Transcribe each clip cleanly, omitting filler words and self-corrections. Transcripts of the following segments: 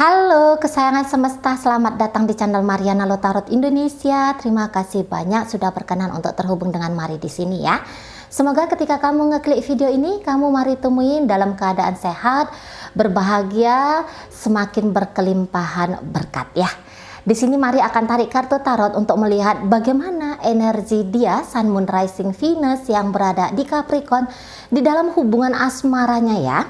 Halo kesayangan semesta, selamat datang di channel Mariana Lotarot Indonesia. Terima kasih banyak sudah berkenan untuk terhubung dengan Mari di sini ya. Semoga ketika kamu ngeklik video ini, kamu Mari temuin dalam keadaan sehat, berbahagia, semakin berkelimpahan berkat ya. Di sini Mari akan tarik kartu tarot untuk melihat bagaimana energi dia Sun Moon Rising Venus yang berada di Capricorn di dalam hubungan asmaranya ya.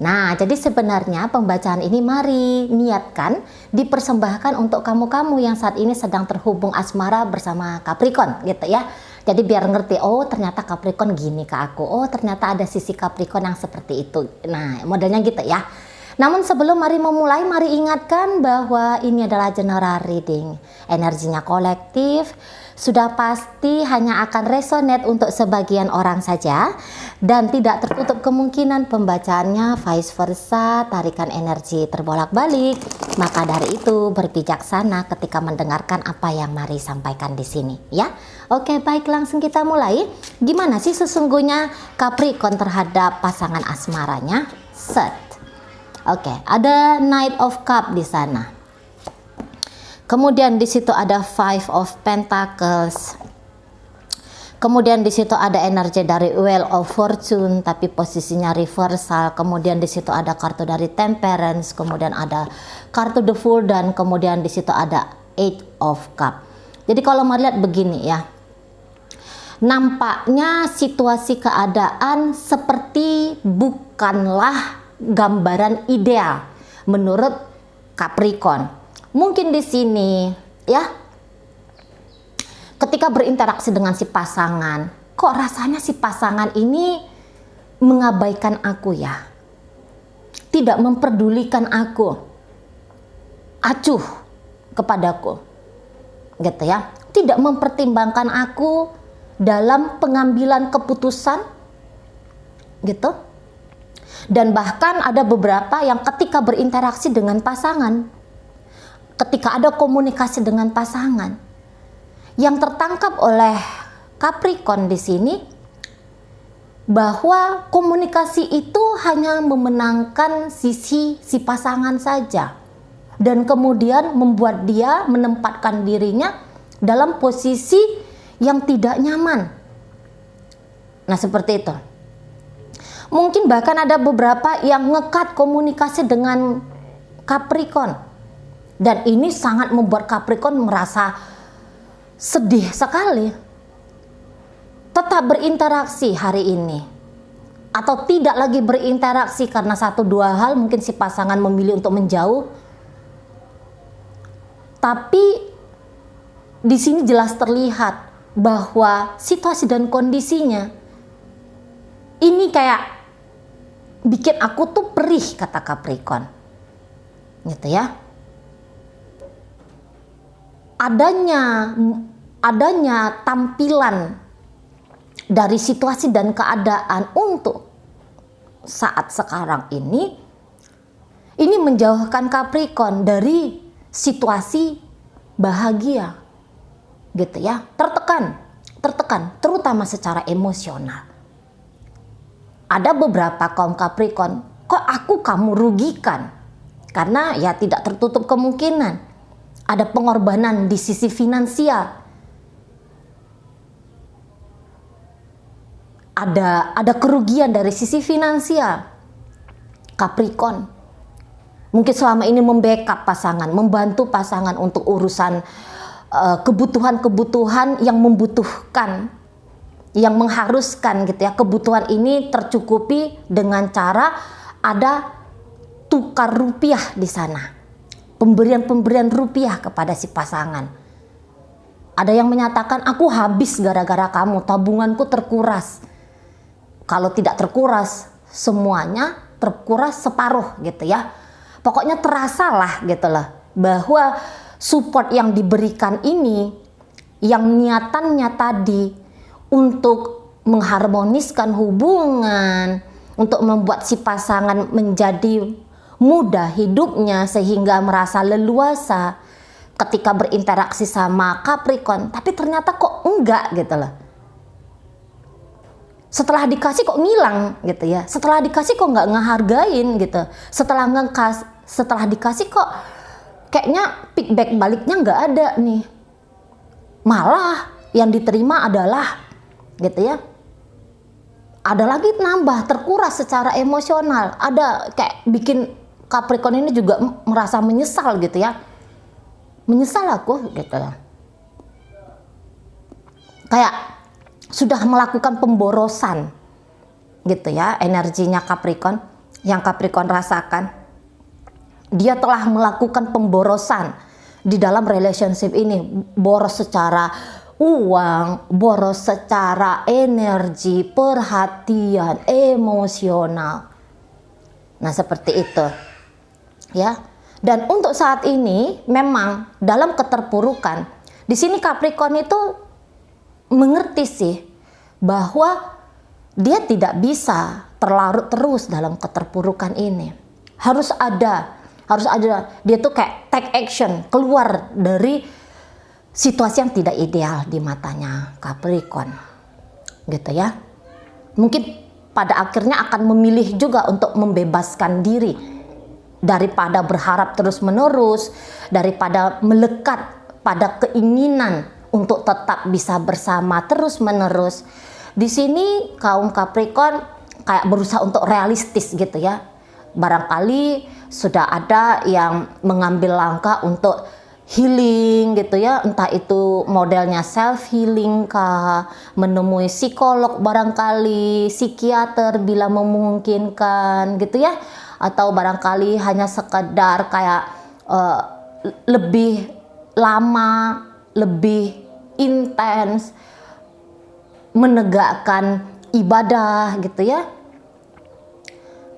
Nah, jadi sebenarnya pembacaan ini Mari niatkan dipersembahkan untuk kamu-kamu yang saat ini sedang terhubung asmara bersama Capricorn gitu ya. Jadi biar ngerti, oh ternyata Capricorn gini ke aku, oh ternyata ada sisi Capricorn yang seperti itu. Nah, modelnya gitu ya. Namun sebelum Mari memulai, Mari ingatkan bahwa ini adalah general reading. Energinya kolektif, sudah pasti hanya akan resonate untuk sebagian orang saja dan tidak tertutup kemungkinan pembacaannya vice versa, tarikan energi terbolak-balik. Maka dari itu berbijaksana ketika mendengarkan apa yang Mari sampaikan di sini ya. Oke, baik, langsung kita mulai. Gimana sih sesungguhnya Capricorn terhadap pasangan asmaranya? Set. Oke, ada Knight of Cup di sana. Kemudian di situ ada Five of Pentacles. Kemudian di situ ada energi dari Wheel of Fortune tapi posisinya reversal. Kemudian di situ ada kartu dari Temperance, kemudian ada kartu The Fool dan kemudian di situ ada Eight of Cup. Jadi kalau mau lihat begini ya. Nampaknya situasi keadaan seperti bukanlah gambaran ideal menurut Capricorn. Mungkin di sini ya, ketika berinteraksi dengan si pasangan, kok rasanya si pasangan ini mengabaikan aku ya, tidak memperdulikan aku, acuh kepadaku gitu ya, tidak mempertimbangkan aku dalam pengambilan keputusan gitu. Dan bahkan ada beberapa yang ketika berinteraksi dengan pasangan, ketika ada komunikasi dengan pasangan, yang tertangkap oleh Capricorn di sini bahwa komunikasi itu hanya memenangkan sisi si pasangan saja dan kemudian membuat dia menempatkan dirinya dalam posisi yang tidak nyaman. Nah, seperti itu. Mungkin bahkan ada beberapa yang ngekat komunikasi dengan Capricorn. Dan ini sangat membuat Capricorn merasa sedih sekali. Tetap berinteraksi hari ini. Atau tidak lagi berinteraksi karena satu dua hal, mungkin si pasangan memilih untuk menjauh. Tapi di sini jelas terlihat bahwa situasi dan kondisinya ini kayak bikin aku tuh perih, kata Capricorn gitu ya. Adanya tampilan dari situasi dan keadaan untuk saat sekarang ini menjauhkan Capricorn dari situasi bahagia gitu ya. Tertekan terutama secara emosional. Ada beberapa kaum Capricorn, kok kamu rugikan? Karena ya tidak tertutup kemungkinan ada pengorbanan di sisi finansial. Ada kerugian dari sisi finansial. Capricorn mungkin selama ini membackup pasangan, membantu pasangan untuk urusan kebutuhan-kebutuhan yang membutuhkan, yang mengharuskan gitu ya, kebutuhan ini tercukupi dengan cara ada tukar rupiah di sana, pemberian rupiah kepada si pasangan. Ada yang menyatakan aku habis gara-gara kamu, tabunganku terkuras. Kalau tidak terkuras semuanya, terkuras separuh gitu ya. Pokoknya terasa lah gitu lah bahwa support yang diberikan ini, yang niatannya tadi untuk mengharmoniskan hubungan, untuk membuat si pasangan menjadi mudah hidupnya sehingga merasa leluasa ketika berinteraksi sama Capricorn, tapi ternyata kok enggak gitu loh. Setelah dikasih kok ngilang gitu ya, setelah dikasih kok nggak ngehargain gitu, setelah setelah dikasih kok kayaknya feedback baliknya nggak ada nih. Malah yang diterima adalah gitu ya, ada lagi nambah terkuras secara emosional, ada kayak bikin Capricorn ini juga merasa menyesal gitu ya, menyesal aku gitu ya, kayak sudah melakukan pemborosan gitu ya. Energinya Capricorn, yang Capricorn rasakan, dia telah melakukan pemborosan di dalam relationship ini, boros secara uang, boros secara energi, perhatian, emosional. Nah, seperti itu ya. Dan untuk saat ini memang dalam keterpurukan, di sini Capricorn itu mengerti sih bahwa dia tidak bisa terlarut terus dalam keterpurukan ini. Harus ada dia tuh kayak take action, keluar dari situasi yang tidak ideal di matanya Capricorn gitu ya. Mungkin pada akhirnya akan memilih juga untuk membebaskan diri daripada berharap terus menerus, daripada melekat pada keinginan untuk tetap bisa bersama terus menerus. Di sini kaum Capricorn kayak berusaha untuk realistis gitu ya. Barangkali sudah ada yang mengambil langkah untuk healing gitu ya, entah itu modelnya self healing kah, menemui psikolog barangkali, psikiater bila memungkinkan gitu ya, atau barangkali hanya sekedar kayak lebih lama, lebih intens menegakkan ibadah gitu ya,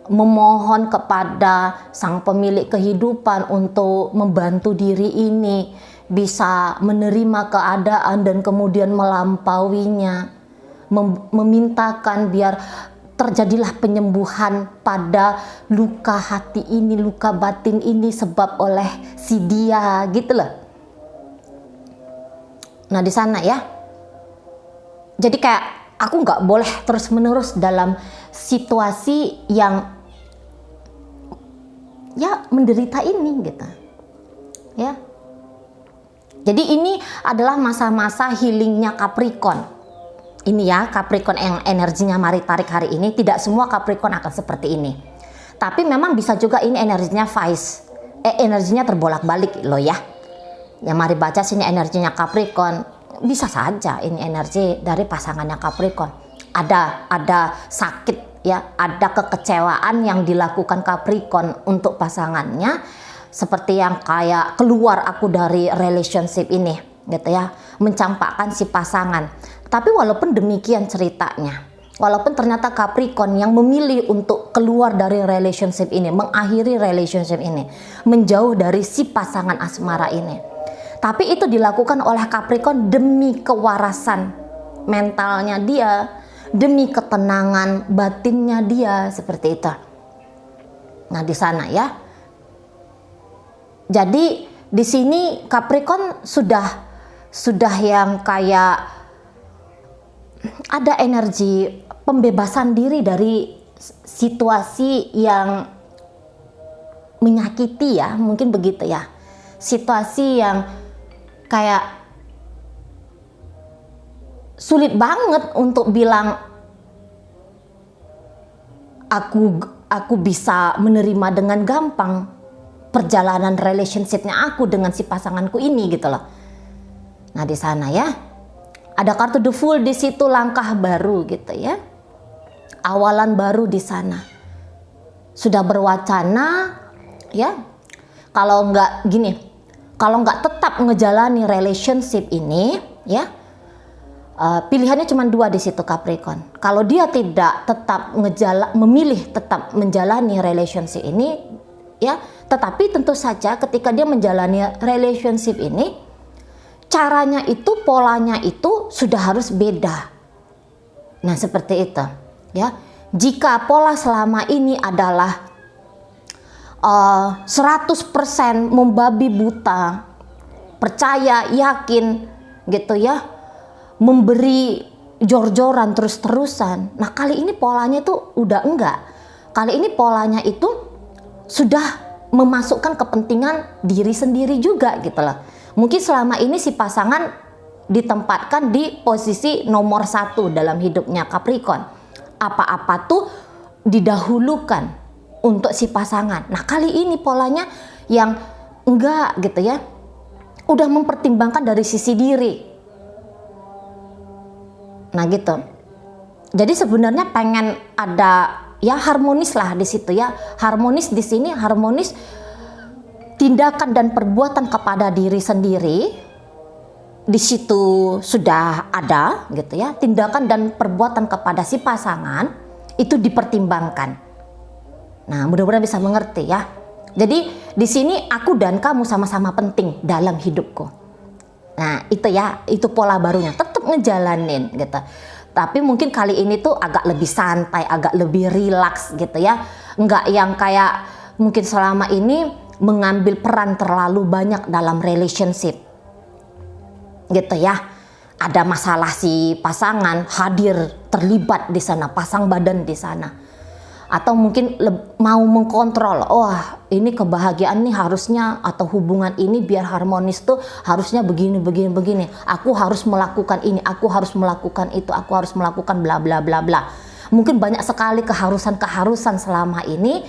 memohon kepada sang pemilik kehidupan untuk membantu diri ini bisa menerima keadaan dan kemudian melampauinya, memintakan biar terjadilah penyembuhan pada luka hati ini, luka batin ini sebab oleh si dia gitu loh. Nah di sana ya, jadi kayak aku nggak boleh terus menerus dalam situasi yang ya menderita ini gitu ya. Jadi ini adalah masa-masa healingnya Capricorn ini ya. Capricorn yang energinya mari tarik hari ini, tidak semua Capricorn akan seperti ini, tapi memang bisa juga ini energinya vice, energinya terbolak-balik loh ya. Ya mari baca sini energinya Capricorn, bisa saja ini energi dari pasangannya Capricorn. Ada sakit ya, ada kekecewaan yang dilakukan Capricorn untuk pasangannya, seperti yang kayak keluar aku dari relationship ini gitu ya, mencampakkan si pasangan. Tapi walaupun demikian ceritanya, walaupun ternyata Capricorn yang memilih untuk keluar dari relationship ini, mengakhiri relationship ini, menjauh dari si pasangan asmara ini, tapi itu dilakukan oleh Capricorn demi kewarasan mentalnya dia, demi ketenangan batinnya dia, seperti itu. Nah di sana ya. Jadi di sini Capricorn sudah yang kayak ada energi pembebasan diri dari situasi yang menyakiti ya, mungkin begitu ya. Situasi yang kayak sulit banget untuk bilang aku bisa menerima dengan gampang perjalanan relationshipnya aku dengan si pasanganku ini gitu loh. Nah di sana ya ada kartu The Fool di situ, langkah baru gitu ya, awalan baru di sana. Sudah berwacana ya, kalau nggak gini, kalau nggak tetap ngejalani relationship ini ya, pilihannya cuma dua di situ Capricorn. Kalau dia tidak tetap memilih tetap menjalani relationship ini ya, tetapi tentu saja ketika dia menjalani relationship ini, caranya itu, polanya itu sudah harus beda. Nah seperti itu ya. Jika pola selama ini adalah 100% membabi buta, percaya, yakin gitu ya, memberi jor-joran terus-terusan. Nah kali ini polanya itu udah enggak. Kali ini polanya itu sudah memasukkan kepentingan diri sendiri juga gitu loh. Mungkin selama ini si pasangan ditempatkan di posisi nomor 1 dalam hidupnya Capricorn. Apa-apa tuh didahulukan untuk si pasangan. Nah kali ini polanya yang enggak gitu ya, udah mempertimbangkan dari sisi diri. Nah gitu. Jadi sebenarnya pengen ada ya harmonis lah di situ ya. Harmonis di sini, harmonis tindakan dan perbuatan kepada diri sendiri. Di situ sudah ada gitu ya. Tindakan dan perbuatan kepada si pasangan itu dipertimbangkan. Nah, mudah-mudahan bisa mengerti ya. Jadi di sini aku dan kamu sama-sama penting dalam hidupku. Nah, itu ya, itu pola barunya. Tetap ngejalanin gitu. Tapi mungkin kali ini tuh agak lebih santai, agak lebih rilaks gitu ya. Enggak yang kayak mungkin selama ini mengambil peran terlalu banyak dalam relationship. Gitu ya. Ada masalah si pasangan hadir, terlibat di sana, pasang badan di sana. Atau mungkin mau mengkontrol, ini kebahagiaan nih harusnya, atau hubungan ini biar harmonis tuh harusnya begini. Aku harus melakukan ini, aku harus melakukan itu, aku harus melakukan bla bla bla bla. Mungkin banyak sekali keharusan selama ini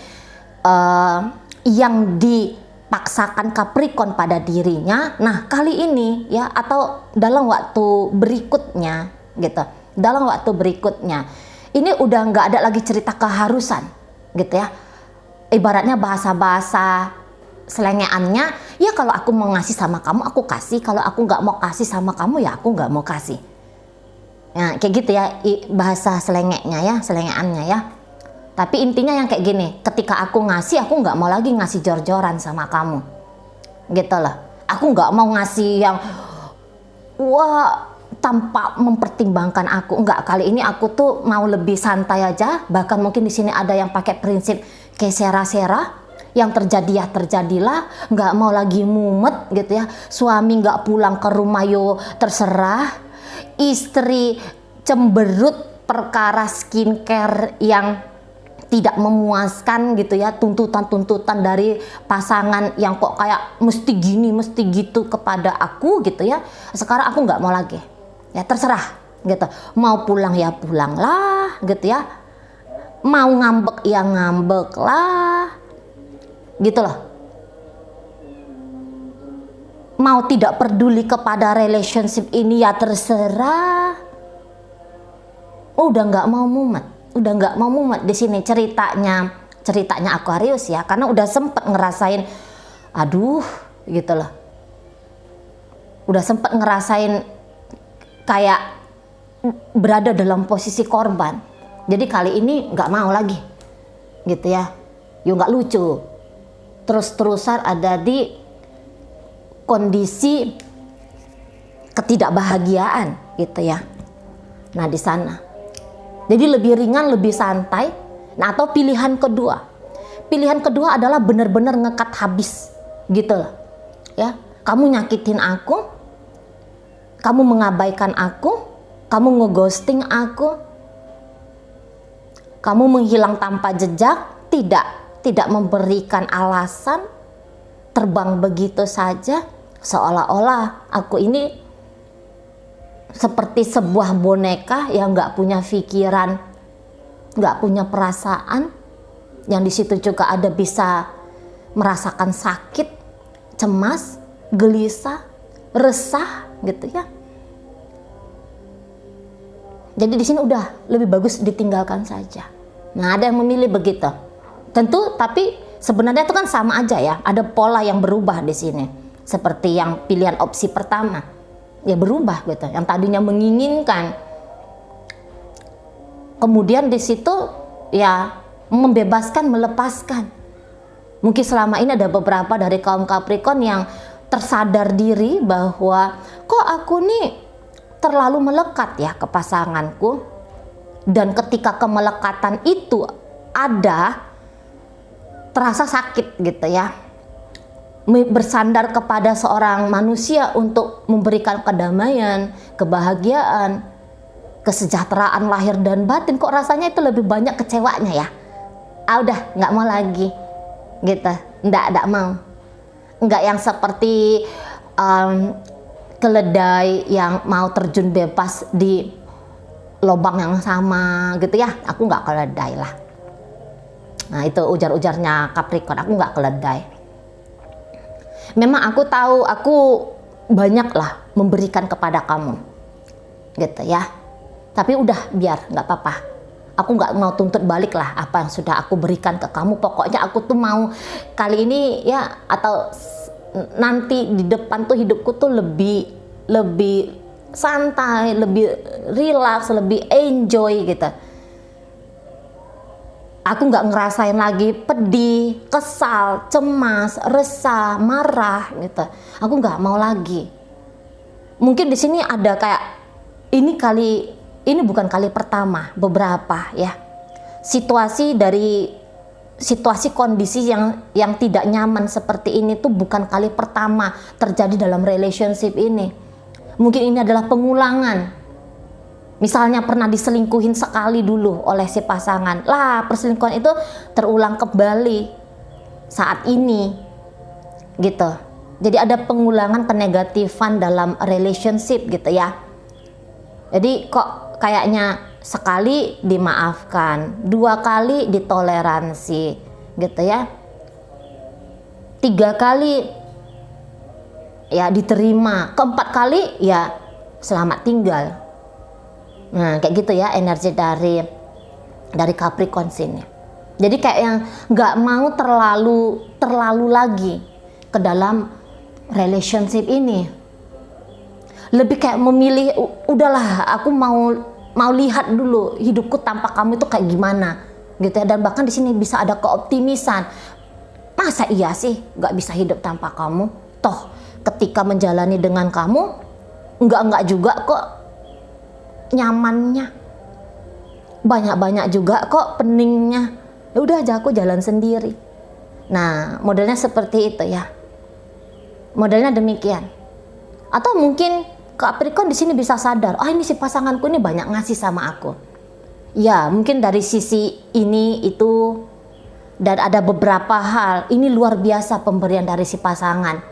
yang dipaksakan Capricorn pada dirinya. Nah kali ini ya, atau dalam waktu berikutnya gitu, dalam waktu berikutnya ini udah nggak ada lagi cerita keharusan gitu ya. Ibaratnya bahasa-bahasa selengeannya, ya kalau aku mau ngasih sama kamu aku kasih, kalau aku nggak mau kasih sama kamu ya aku nggak mau kasih. Nah kayak gitu ya bahasa selengeknya ya, selengeannya ya. Tapi intinya yang kayak gini, ketika aku ngasih aku nggak mau lagi ngasih jor-joran sama kamu gitu loh. Aku nggak mau ngasih yang tanpa mempertimbangkan aku. Enggak, kali ini aku tuh mau lebih santai aja. Bahkan mungkin di sini ada yang pakai prinsip kayak sera-sera, yang terjadi ya terjadilah, nggak mau lagi mumet gitu ya. Suami nggak pulang ke rumah yo terserah, istri cemberut perkara skincare yang tidak memuaskan gitu ya, tuntutan-tuntutan dari pasangan yang kok kayak mesti gini mesti gitu kepada aku gitu ya. Sekarang aku nggak mau lagi. Ya terserah gitu, mau pulang ya pulanglah gitu ya, mau ngambek ya ngambek lah gitu loh. Mau tidak peduli kepada relationship ini ya terserah. Udah nggak mau mumet, di sini ceritanya Aquarius ya, karena udah sempet ngerasain aduh gitu loh, udah sempet ngerasain kayak berada dalam posisi korban. Jadi kali ini nggak mau lagi gitu ya. Yo nggak lucu. Terus-terusan ada di kondisi ketidakbahagiaan gitu ya. Nah di sana. Jadi lebih ringan, lebih santai. Nah atau pilihan kedua adalah benar-benar ngekat habis gitu loh. Ya, kamu nyakitin aku, kamu mengabaikan aku, kamu ngeghosting aku, kamu menghilang tanpa jejak, tidak memberikan alasan, terbang begitu saja, seolah-olah aku ini seperti sebuah boneka yang nggak punya pikiran, nggak punya perasaan, yang di situ juga ada bisa merasakan sakit, cemas, gelisah, resah gitu ya. Jadi di sini udah lebih bagus ditinggalkan saja. Nah, ada yang memilih begitu. Tentu, tapi sebenarnya itu kan sama aja ya. Ada pola yang berubah di sini. Seperti yang pilihan opsi pertama, ya berubah gitu. Yang tadinya menginginkan, kemudian di situ ya membebaskan, melepaskan. Mungkin selama ini ada beberapa dari kaum Capricorn yang tersadar diri bahwa kok aku nih terlalu melekat ya ke pasanganku, dan ketika kemelekatan itu ada terasa sakit gitu ya, bersandar kepada seorang manusia untuk memberikan kedamaian, kebahagiaan, kesejahteraan lahir dan batin, kok rasanya itu lebih banyak kecewanya ya. Udah nggak mau lagi gitu. Nggak mau. Nggak yang seperti keledai yang mau terjun bebas di lubang yang sama gitu ya. Aku nggak keledai lah. Nah itu ujar-ujarnya Capricorn, aku nggak keledai. Memang aku tahu aku banyak lah memberikan kepada kamu gitu ya. Tapi udah biar nggak apa-apa. Aku nggak mau tuntut balik lah apa yang sudah aku berikan ke kamu. Pokoknya aku tuh mau kali ini ya, atau nanti di depan tuh hidupku tuh lebih santai, lebih relax, lebih enjoy gitu. Aku nggak ngerasain lagi pedih, kesal, cemas, resah, marah gitu. Aku nggak mau lagi. Mungkin di sini ada kayak ini bukan kali pertama, beberapa ya situasi kondisi yang tidak nyaman seperti ini tuh bukan kali pertama terjadi dalam relationship ini. Mungkin ini adalah pengulangan. Misalnya pernah diselingkuhin sekali dulu oleh si pasangan, lah perselingkuhan itu terulang kembali saat ini gitu. Jadi ada pengulangan kenegatifan dalam relationship gitu ya. Jadi kok kayaknya sekali dimaafkan, 2 kali ditoleransi gitu ya, 3 kali ya diterima, keempat kali ya selamat tinggal. Nah kayak gitu ya energi dari Capricorn sini. Jadi kayak yang nggak mau terlalu lagi ke dalam relationship ini. Lebih kayak memilih, udahlah aku mau lihat dulu hidupku tanpa kamu itu kayak gimana gitu ya. Dan bahkan di sini bisa ada keoptimisan. Masa iya sih nggak bisa hidup tanpa kamu? Toh ketika menjalani dengan kamu nggak juga kok nyamannya, banyak juga kok peningnya. Ya udah aja aku jalan sendiri. Nah modelnya seperti itu ya, modelnya demikian. Atau mungkin Capricorn di sini bisa sadar, ini si pasanganku ini banyak ngasih sama aku. Ya, mungkin dari sisi ini itu, dan ada beberapa hal ini luar biasa pemberian dari si pasangan.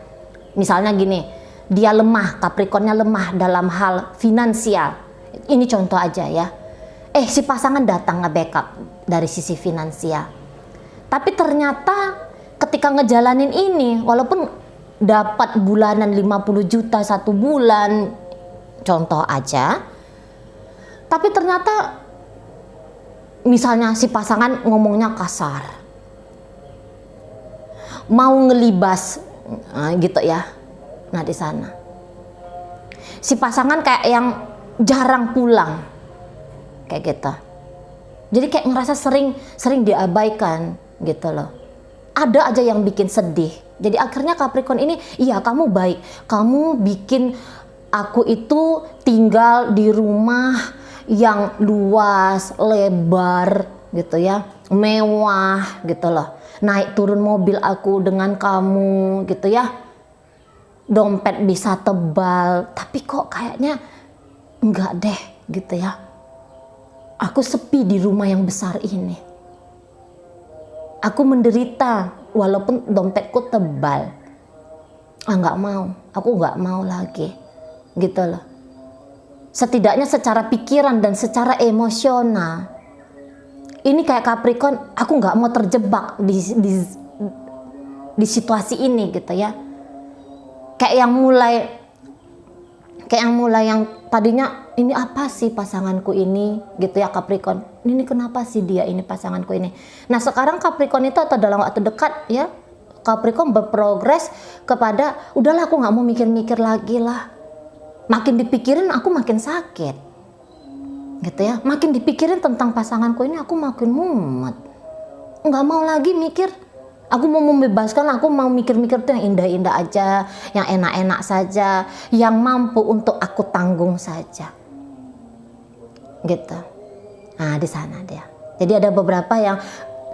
Misalnya gini, dia lemah, Capricornnya lemah dalam hal finansial. Ini contoh aja ya. Si pasangan datang nge-backup dari sisi finansial. Tapi ternyata ketika ngejalanin ini, walaupun dapat bulanan 50 juta 1 bulan, contoh aja, tapi ternyata misalnya si pasangan ngomongnya kasar, mau ngelibas gitu ya. Nah di sana si pasangan kayak yang jarang pulang kayak gitu. Jadi kayak ngerasa sering diabaikan gitu loh. Ada aja yang bikin sedih. Jadi akhirnya Capricorn ini, iya kamu baik, kamu bikin aku itu tinggal di rumah yang luas, lebar gitu ya, mewah gitu loh. Naik turun mobil aku dengan kamu gitu ya. Dompet bisa tebal, tapi kok kayaknya enggak deh gitu ya. Aku sepi di rumah yang besar ini. Aku menderita walaupun dompetku tebal. Nggak mau, aku nggak mau lagi gitu loh. Setidaknya secara pikiran dan secara emosional ini kayak Capricorn, aku nggak mau terjebak di situasi ini gitu ya. Kayak yang mulai yang tadinya ini apa sih pasanganku ini gitu ya Capricorn, ini kenapa sih dia ini pasanganku ini. Nah sekarang Capricorn itu atau dalam waktu dekat ya, Capricorn berprogres kepada udahlah aku nggak mau mikir-mikir lagi lah. Makin dipikirin aku makin sakit gitu ya, makin dipikirin tentang pasanganku ini aku makin mumet, nggak mau lagi mikir. Aku mau membebaskan, aku mau mikir-mikir tuh yang indah-indah aja, yang enak-enak saja, yang mampu untuk aku tanggung saja. Gitu. Nah, di sana dia. Jadi ada beberapa yang,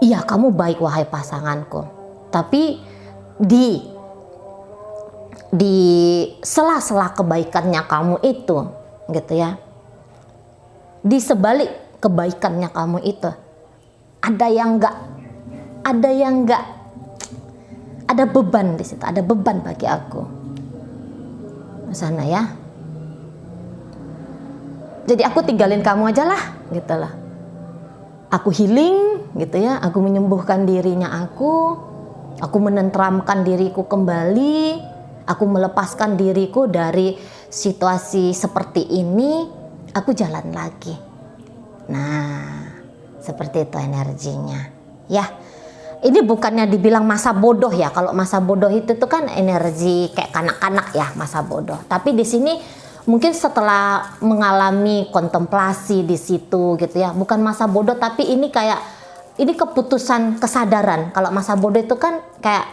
iya kamu baik wahai pasanganku. Tapi di sela-sela kebaikannya kamu itu, gitu ya. Di sebalik kebaikannya kamu itu, ada yang enggak ada beban di situ, ada beban bagi aku. Di sana ya. Jadi aku tinggalin kamu aja lah, gitu lah. Aku healing, gitu ya. Aku menyembuhkan dirinya aku menenteramkan diriku kembali, aku melepaskan diriku dari situasi seperti ini, aku jalan lagi. Nah, seperti itu energinya. Ya, ini bukannya dibilang masa bodoh ya. Kalau masa bodoh itu tuh kan energi kayak kanak-kanak ya, masa bodoh. Tapi di sini mungkin setelah mengalami kontemplasi di situ gitu ya, bukan masa bodoh, tapi ini kayak ini keputusan kesadaran. Kalau masa bodoh itu kan kayak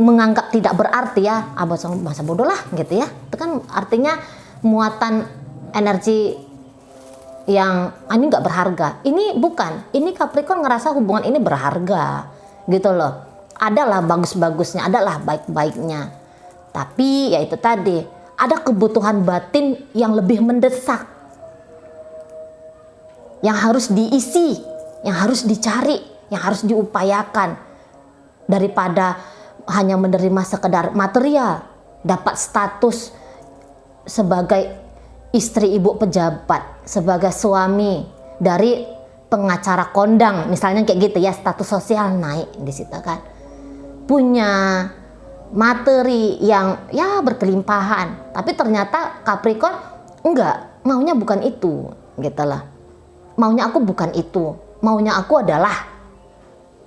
menganggap tidak berarti ya, masa bodoh lah gitu ya. Itu kan artinya muatan energi yang ini nggak berharga. Ini bukan. Ini Capricorn ngerasa hubungan ini berharga gitu loh. Adalah bagus-bagusnya, adalah baik-baiknya. Tapi ya itu tadi, ada kebutuhan batin yang lebih mendesak, yang harus diisi, yang harus dicari, yang harus diupayakan, daripada hanya menerima sekedar material, dapat status sebagai istri ibu pejabat, sebagai suami dari pengacara kondang, misalnya kayak gitu ya, status sosial naik di situ kan, punya materi yang ya berkelimpahan, tapi ternyata Capricorn enggak, maunya bukan itu, gitu lah. Maunya aku bukan itu, maunya aku adalah.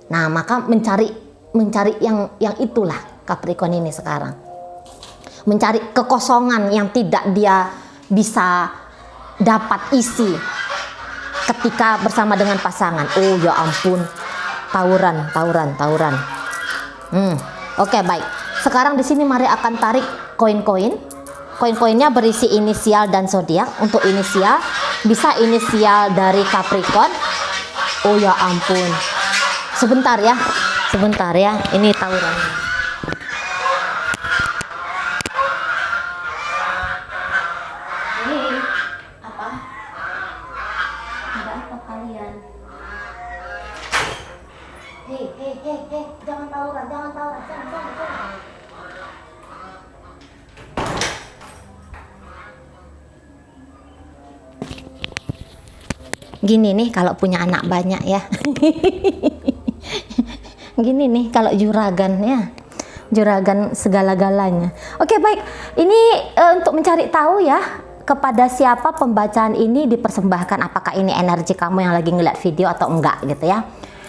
Nah, maka mencari yang itulah Capricorn ini sekarang. Mencari kekosongan yang tidak dia bisa dapat isi ketika bersama dengan pasangan. Oh ya ampun, tawuran. Oke, baik. Sekarang di sini mari akan tarik koin-koin. Koin-koinnya berisi inisial dan zodiak. Untuk inisial bisa inisial dari Capricorn. Oh ya ampun. Sebentar ya. Ini tawurannya. Hei, jangan tawuran. Gini nih kalau punya anak banyak ya. Gini nih kalau juragan ya. Juragan segala-galanya. Oke, baik. Ini untuk mencari tahu ya, kepada siapa pembacaan ini dipersembahkan, apakah ini energi kamu yang lagi ngeliat video atau enggak gitu ya.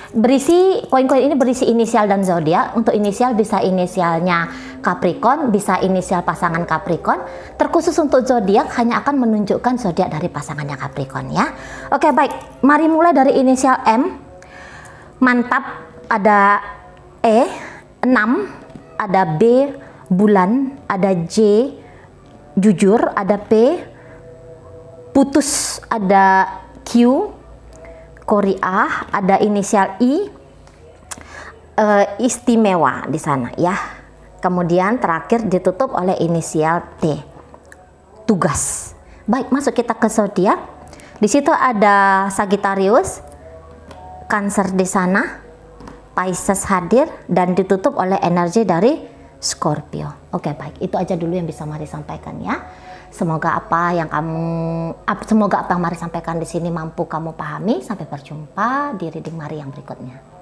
Berisi koin-koin ini berisi inisial dan zodiak. Untuk inisial bisa inisialnya Capricorn, bisa inisial pasangan Capricorn. Terkhusus untuk zodiak hanya akan menunjukkan zodiak dari pasangannya Capricorn ya. Oke, baik. Mari mulai dari inisial M. Mantap, ada E, 6, ada B, bulan, ada J, jujur, ada P, putus, ada Q, Korea, ada inisial I, istimewa di sana ya. Kemudian terakhir ditutup oleh inisial T, tugas. Baik, masuk kita ke zodiak. Di situ ada Sagittarius, Cancer di sana, Pisces hadir, dan ditutup oleh energi dari Scorpio. Oke, baik, itu aja dulu yang bisa Mari sampaikan ya. Semoga apa yang Mari sampaikan di sini mampu kamu pahami. Sampai berjumpa di reading Mari yang berikutnya.